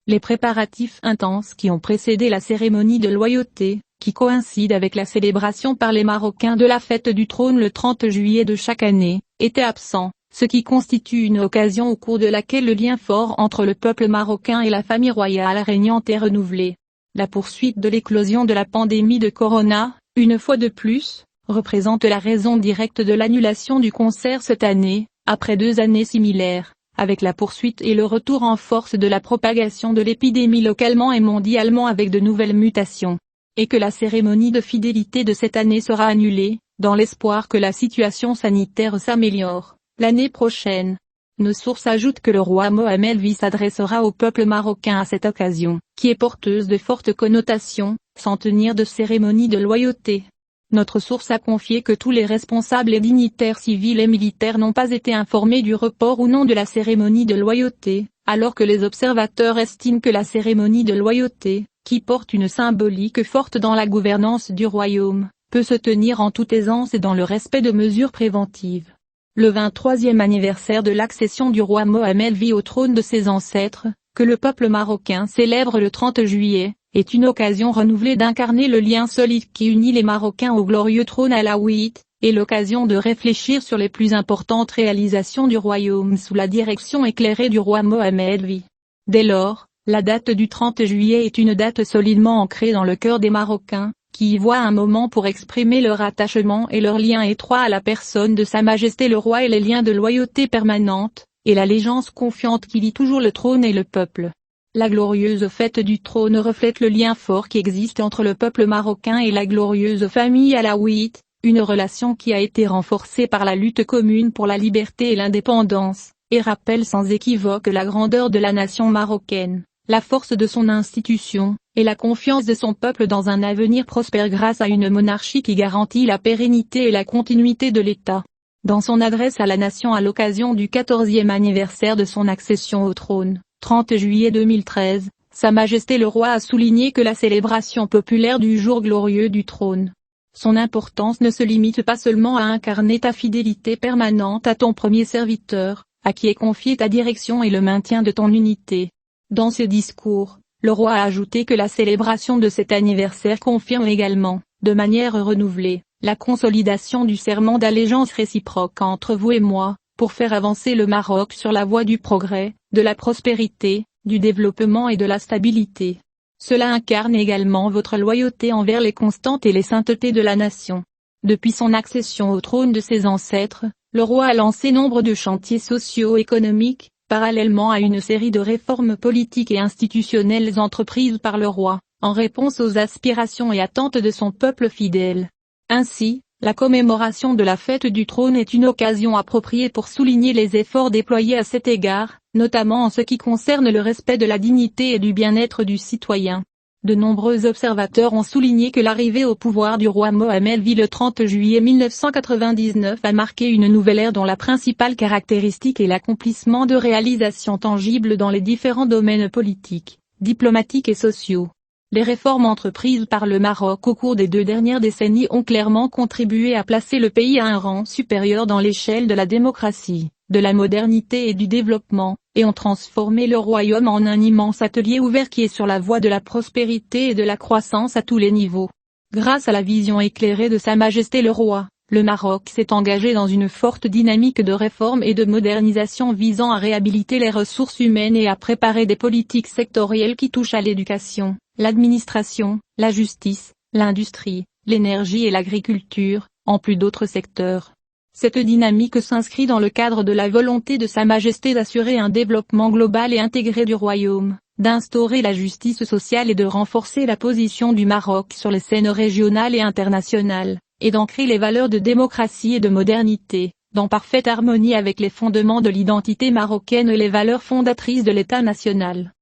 Les préparatifs intenses qui ont précédé la cérémonie de loyauté, qui coïncide avec la célébration par les Marocains de la fête du trône le 30 juillet de chaque année, étaient absents, ce qui constitue une occasion au cours de laquelle le lien fort entre le peuple marocain et la famille royale régnante est renouvelé. La poursuite de l'éclosion de la pandémie de Corona, une fois de plus, représente la raison directe de l'annulation du concert cette année, après 2 années similaires, avec la poursuite et le retour en force de la propagation de l'épidémie localement et mondialement avec de nouvelles mutations. Et que la cérémonie de fidélité de cette année sera annulée, dans l'espoir que la situation sanitaire s'améliore, l'année prochaine. Nos sources ajoutent que le roi Mohammed V s'adressera au peuple marocain à cette occasion, qui est porteuse de fortes connotations, sans tenir de cérémonie de loyauté. Notre source a confié que tous les responsables et dignitaires civils et militaires n'ont pas été informés du report ou non de la cérémonie de loyauté, alors que les observateurs estiment que la cérémonie de loyauté, qui porte une symbolique forte dans la gouvernance du royaume, peut se tenir en toute aisance et dans le respect de mesures préventives. Le 23e anniversaire de l'accession du roi Mohammed V au trône de ses ancêtres, que le peuple marocain célèbre le 30 juillet, est une occasion renouvelée d'incarner le lien solide qui unit les Marocains au glorieux trône alaouite, et l'occasion de réfléchir sur les plus importantes réalisations du royaume sous la direction éclairée du roi Mohammed V. Dès lors, la date du 30 juillet est une date solidement ancrée dans le cœur des Marocains, qui y voient un moment pour exprimer leur attachement et leur lien étroit à la personne de Sa Majesté le Roi et les liens de loyauté permanente, et l'allégeance confiante qui lie toujours le trône et le peuple. La glorieuse fête du trône reflète le lien fort qui existe entre le peuple marocain et la glorieuse famille alaouite, une relation qui a été renforcée par la lutte commune pour la liberté et l'indépendance, et rappelle sans équivoque la grandeur de la nation marocaine, la force de son institution, et la confiance de son peuple dans un avenir prospère grâce à une monarchie qui garantit la pérennité et la continuité de l'État. Dans son adresse à la nation à l'occasion du 14e anniversaire de son accession au trône, 30 juillet 2013, Sa Majesté le Roi a souligné que la célébration populaire du jour glorieux du trône. Son importance ne se limite pas seulement à incarner ta fidélité permanente à ton premier serviteur, à qui est confiée ta direction et le maintien de ton unité. Dans ce discours, le roi a ajouté que la célébration de cet anniversaire confirme également, de manière renouvelée, la consolidation du serment d'allégeance réciproque entre vous et moi, pour faire avancer le Maroc sur la voie du progrès, de la prospérité, du développement et de la stabilité. Cela incarne également votre loyauté envers les constantes et les saintetés de la nation. Depuis son accession au trône de ses ancêtres, le roi a lancé nombre de chantiers socio-économiques, parallèlement à une série de réformes politiques et institutionnelles entreprises par le roi, en réponse aux aspirations et attentes de son peuple fidèle. Ainsi, la commémoration de la fête du trône est une occasion appropriée pour souligner les efforts déployés à cet égard, notamment en ce qui concerne le respect de la dignité et du bien-être du citoyen. De nombreux observateurs ont souligné que l'arrivée au pouvoir du roi Mohammed V le 30 juillet 1999 a marqué une nouvelle ère dont la principale caractéristique est l'accomplissement de réalisations tangibles dans les différents domaines politiques, diplomatiques et sociaux. Les réformes entreprises par le Maroc au cours des 2 dernières décennies ont clairement contribué à placer le pays à un rang supérieur dans l'échelle de la démocratie, de la modernité et du développement, et ont transformé le royaume en un immense atelier ouvert qui est sur la voie de la prospérité et de la croissance à tous les niveaux. Grâce à la vision éclairée de Sa Majesté le Roi, le Maroc s'est engagé dans une forte dynamique de réforme et de modernisation visant à réhabiliter les ressources humaines et à préparer des politiques sectorielles qui touchent à l'éducation, l'administration, la justice, l'industrie, l'énergie et l'agriculture, en plus d'autres secteurs. Cette dynamique s'inscrit dans le cadre de la volonté de Sa Majesté d'assurer un développement global et intégré du royaume, d'instaurer la justice sociale et de renforcer la position du Maroc sur les scènes régionales et internationales, et d'ancrer les valeurs de démocratie et de modernité, dans parfaite harmonie avec les fondements de l'identité marocaine et les valeurs fondatrices de l'État national.